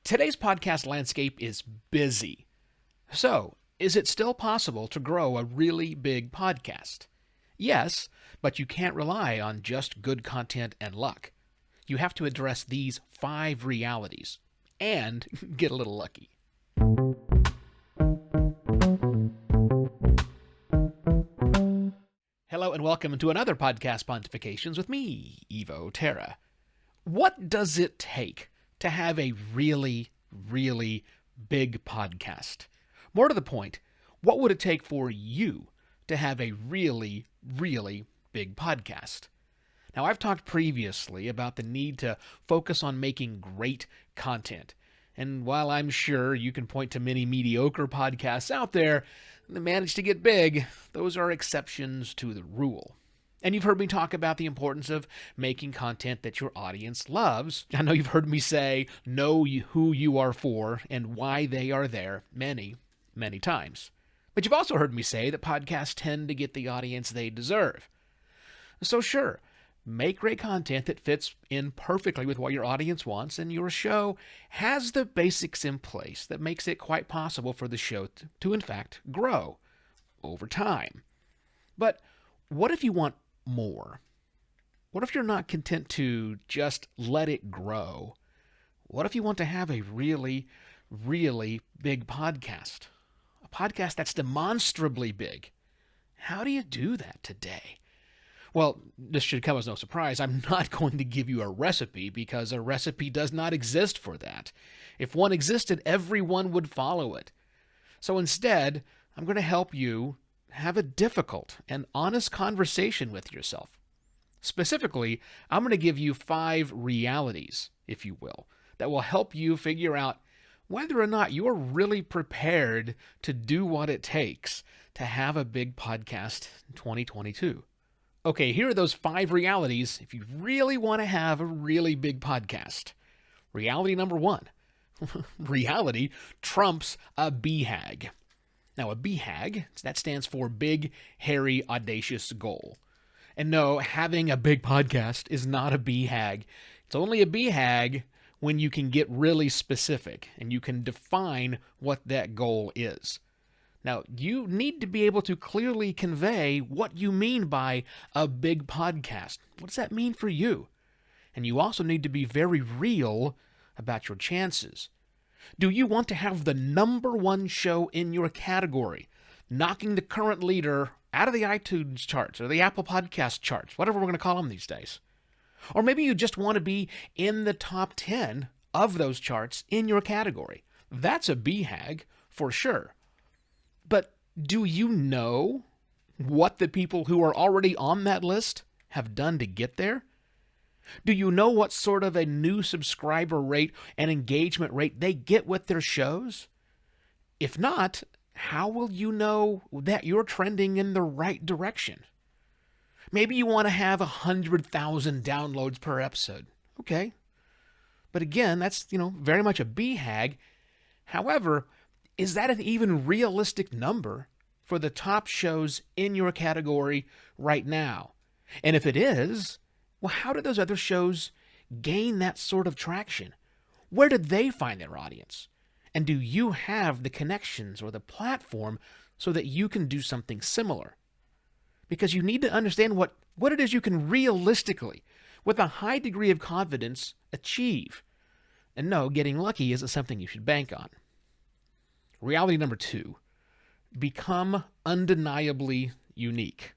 Today's podcast landscape is busy. So, is it still possible to grow a really big podcast? Yes, but you can't rely on just good content and luck. You have to address these 5 realities and get a little lucky. Hello and welcome to another podcast Pontifications with me, Evo Terra. What does it take to have a really big podcast? More to the point, what would it take for you to have a really big podcast? Now, I've talked previously about the need to focus on making great content. And while I'm sure you can point to many mediocre podcasts out there that manage to get big, those are exceptions to the rule. And you've heard me talk about the importance of making content that your audience loves. I know you've heard me say, know who you are for and why they are there many times. But you've also heard me say that podcasts tend to get the audience they deserve. So sure, make great content that fits in perfectly with what your audience wants, and your show has the basics in place that makes it quite possible for the show to in fact grow over time. But what if you want more? What if you're not content to just let it grow? What if you want to have a really big podcast? A podcast that's demonstrably big. How do you do that today? Well, this should come as no surprise. I'm not going to give you a recipe because a recipe does not exist for that. If one existed, everyone would follow it. So instead, I'm going to help you have a difficult and honest conversation with yourself. Specifically, I'm going to give you 5 realities, if you will, that will help you figure out whether or not you're really prepared to do what it takes to have a big podcast in 2022. Okay, here are those 5 realities if you really want to have a really big podcast. Reality number 1. Reality trumps a BHAG. Now, a BHAG, that stands for Big, Hairy, Audacious Goal. And no, having a big podcast is not a BHAG. It's only a BHAG when you can get really specific and you can define what that goal is. Now, you need to be able to clearly convey what you mean by a big podcast. What does that mean for you? And you also need to be very real about your chances. Do you want to have the number 1 show in your category, knocking the current leader out of the iTunes charts or the Apple Podcast charts, whatever we're going to call them these days? Or maybe you just want to be in the top 10 of those charts in your category. That's a BHAG for sure. But do you know what the people who are already on that list have done to get there? Do you know what sort of a new subscriber rate and engagement rate they get with their shows? If not, how will you know that you're trending in the right direction? Maybe you want to have 100,000 downloads per episode. Okay. But again, that's, very much a BHAG. However, is that an even realistic number for the top shows in your category right now? And if it is, well, how did those other shows gain that sort of traction? Where did they find their audience? And do you have the connections or the platform so that you can do something similar? Because you need to understand what it is you can realistically, with a high degree of confidence, achieve. And no, getting lucky isn't something you should bank on. Reality number 2, become undeniably unique.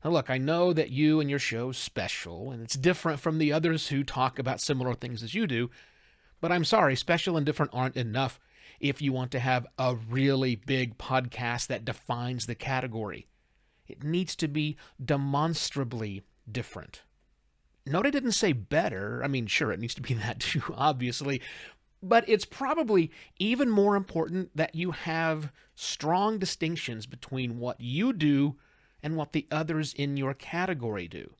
Now look, I know that you and your show's special, and it's different from the others who talk about similar things as you do, but I'm sorry, special and different aren't enough if you want to have a really big podcast that defines the category. It needs to be demonstrably different. Note I didn't say better. I mean, sure, it needs to be that too, obviously, but it's probably even more important that you have strong distinctions between what you do and what the others in your category do.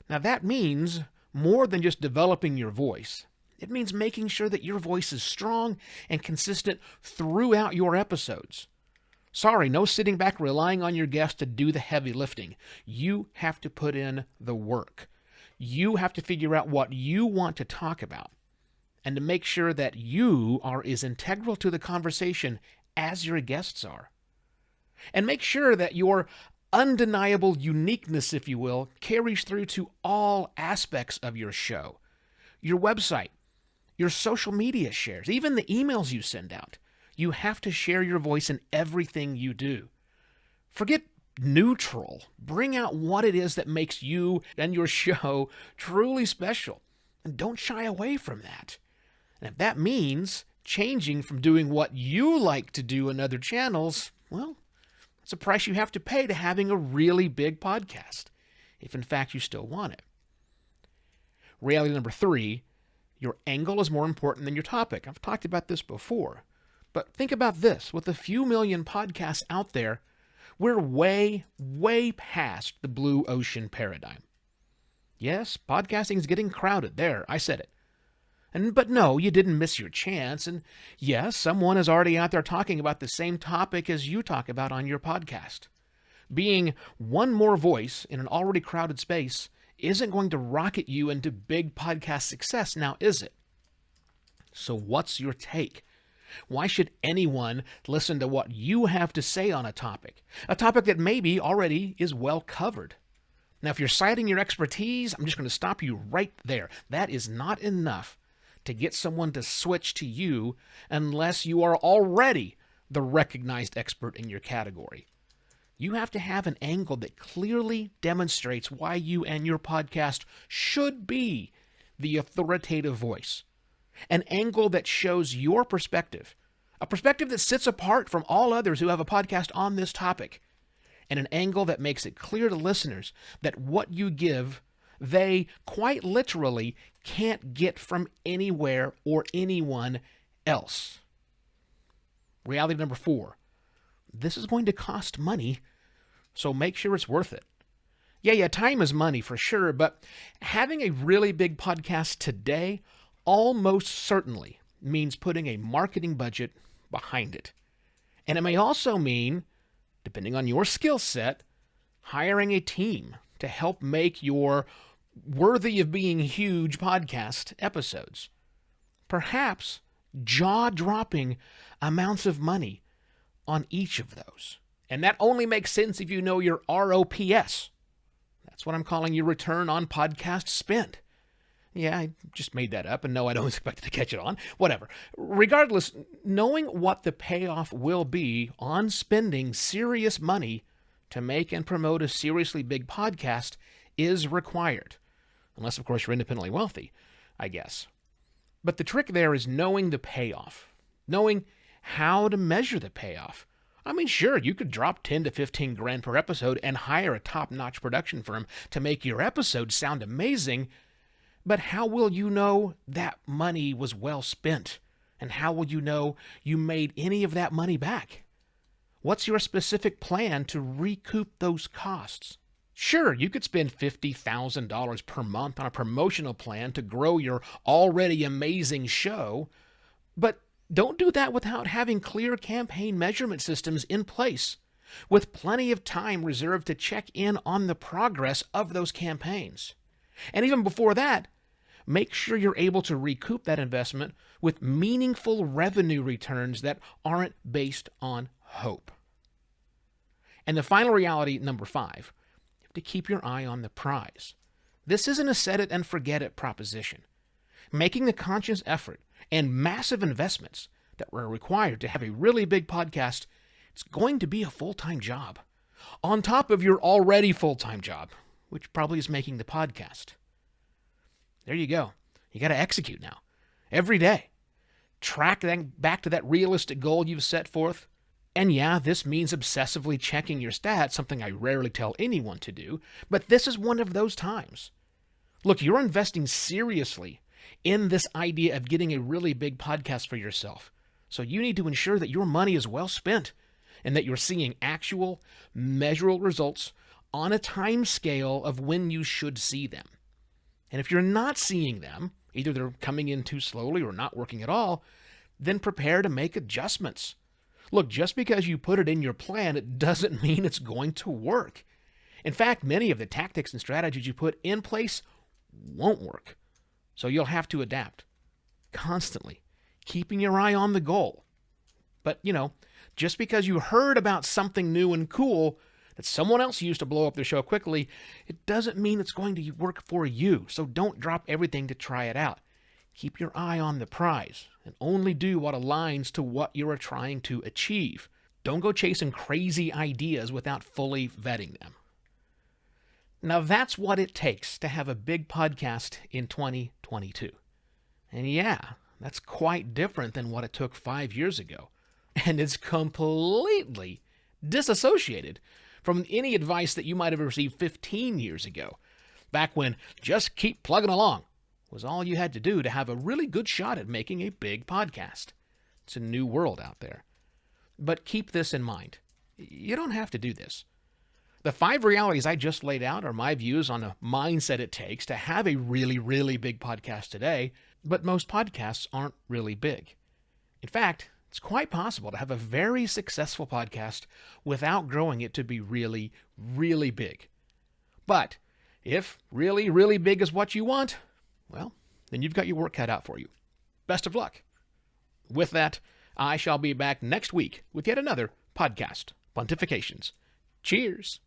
Now that means more than just developing your voice. It means making sure that your voice is strong and consistent throughout your episodes. Sorry, no sitting back relying on your guest to do the heavy lifting. You have to put in the work. You have to figure out what you want to talk about. and to make sure that you are as integral to the conversation as your guests are. And make sure that your undeniable uniqueness, if you will, carries through to all aspects of your show. Your website, your social media shares, even the emails you send out. You have to share your voice in everything you do. Forget neutral. Bring out what it is that makes you and your show truly special. And don't shy away from that. And if that means changing from doing what you like to do in other channels, well, it's a price you have to pay to having a really big podcast, if in fact you still want it. Reality number 3, your angle is more important than your topic. I've talked about this before, but think about this. With a few million podcasts out there, we're way, way past the blue ocean paradigm. Yes, podcasting is getting crowded. There, I said it. But no, you didn't miss your chance. And yes, someone is already out there talking about the same topic as you talk about on your podcast. Being one more voice in an already crowded space isn't going to rocket you into big podcast success, now is it? So what's your take? Why should anyone listen to what you have to say on a topic that maybe already is well covered? Now, if you're citing your expertise, I'm just going to stop you right there. That is not enough to get someone to switch to you unless you are already the recognized expert in your category. You have to have an angle that clearly demonstrates why you and your podcast should be the authoritative voice. An angle that shows your perspective, a perspective that sits apart from all others who have a podcast on this topic, and an angle that makes it clear to listeners that what you give, they quite literally can't get from anywhere or anyone else. Reality number 4. This is going to cost money, so make sure it's worth it. Yeah, time is money for sure, but having a really big podcast today almost certainly means putting a marketing budget behind it. And it may also mean, depending on your skill set, hiring a team to help make your worthy of being huge podcast episodes. Perhaps jaw-dropping amounts of money on each of those. And that only makes sense if you know your ROPS. That's what I'm calling your return on podcast spend. Yeah, I just made that up, and no, I don't expect to catch it on. Whatever. Regardless, knowing what the payoff will be on spending serious money to make and promote a seriously big podcast is required. Unless, of course, you're independently wealthy, I guess. But the trick there is knowing the payoff. Knowing how to measure the payoff. I mean, sure, you could drop 10 to 15 grand per episode and hire a top-notch production firm to make your episode sound amazing, but how will you know that money was well spent? And how will you know you made any of that money back? What's your specific plan to recoup those costs? Sure, you could spend $50,000 per month on a promotional plan to grow your already amazing show, but don't do that without having clear campaign measurement systems in place, with plenty of time reserved to check in on the progress of those campaigns. And even before that, make sure you're able to recoup that investment with meaningful revenue returns that aren't based on hope. And the final reality, number 5, you have to keep your eye on the prize. This isn't a set it and forget it proposition. Making the conscious effort and massive investments that were required to have a really big podcast, it's going to be a full-time job, on top of your already full-time job, which probably is making the podcast. There you go. You got to execute now. Every day. Track that back to that realistic goal you've set forth. And yeah, this means obsessively checking your stats, something I rarely tell anyone to do, but this is one of those times. Look, you're investing seriously in this idea of getting a really big podcast for yourself. So you need to ensure that your money is well spent and that you're seeing actual, measurable results on a time scale of when you should see them. And if you're not seeing them, either they're coming in too slowly or not working at all, then prepare to make adjustments. Look, just because you put it in your plan, it doesn't mean it's going to work. In fact, many of the tactics and strategies you put in place won't work. So you'll have to adapt. constantly, keeping your eye on the goal. But, just because you heard about something new and cool that someone else used to blow up their show quickly, it doesn't mean it's going to work for you. So don't drop everything to try it out. Keep your eye on the prize and only do what aligns to what you are trying to achieve. Don't go chasing crazy ideas without fully vetting them. Now that's what it takes to have a big podcast in 2022. And yeah, that's quite different than what it took 5 years ago. And it's completely disassociated from any advice that you might have received 15 years ago, back when just keep plugging along was all you had to do to have a really good shot at making a big podcast. It's a new world out there. But keep this in mind. You don't have to do this. The 5 realities I just laid out are my views on the mindset it takes to have a really, really big podcast today, but most podcasts aren't really big. In fact, it's quite possible to have a very successful podcast without growing it to be really, really big. But if really, really big is what you want, well, then you've got your work cut out for you. Best of luck. With that, I shall be back next week with yet another podcast, Pontifications. Cheers.